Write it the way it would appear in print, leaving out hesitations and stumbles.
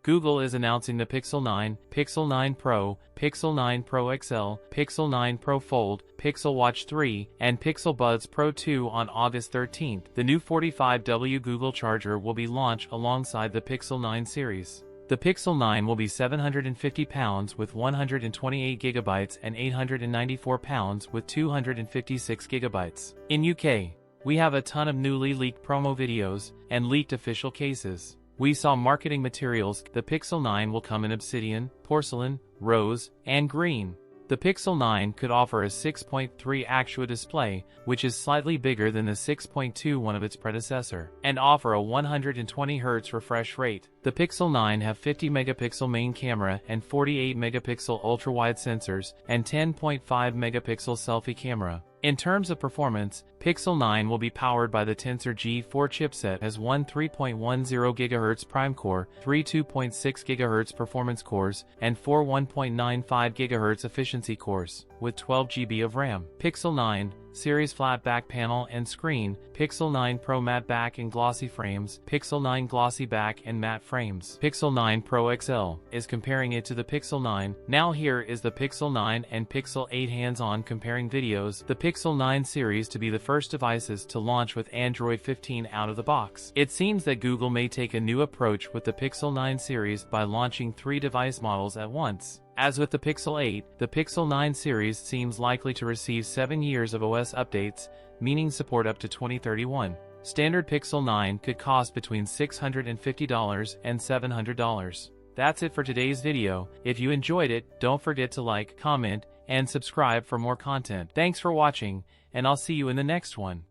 Google is announcing the Pixel 9, Pixel 9 Pro, Pixel 9 Pro XL, Pixel 9 Pro Fold, Pixel Watch 3, and Pixel Buds Pro 2 on August 13th. The new 45W Google charger will be launched alongside the Pixel 9 series. The Pixel 9 will be 750 pounds with 128 GB and 894 pounds with 256 GB. In UK, we have a ton of newly leaked promo videos and leaked official cases. We saw marketing materials. The Pixel 9 will come in obsidian, porcelain, rose, and green. The Pixel 9 could offer a 6.3 AQUA display, which is slightly bigger than the 6.2 one of its predecessor, and offer a 120 Hz refresh rate. The Pixel 9 have 50 megapixel main camera and 48 megapixel ultra-wide sensors and 10.5 megapixel selfie camera. In terms of performance, Pixel 9 will be powered by the Tensor G4 chipset, has one 3.10 GHz prime core, three 2.6 GHz performance cores, and four 1.95 GHz efficiency cores, with 12 GB of RAM. Pixel 9 Series flat back panel and screen, Pixel 9 Pro matte back and glossy frames, Pixel 9 glossy back and matte frames. Pixel 9 Pro XL is comparing it to the Pixel 9. Now here is the Pixel 9 and Pixel 8 hands-on comparing videos. The Pixel 9 series to be the first devices to launch with Android 15 out of the box. It seems that Google may take a new approach with the Pixel 9 series by launching 3 device models at once. As with the Pixel 8, the Pixel 9 series seems likely to receive 7 years of OS updates, meaning support up to 2031. Standard Pixel 9 could cost between $650 and $700. That's it for today's video. If you enjoyed it, don't forget to like, comment, and subscribe for more content. Thanks for watching, and I'll see you in the next one.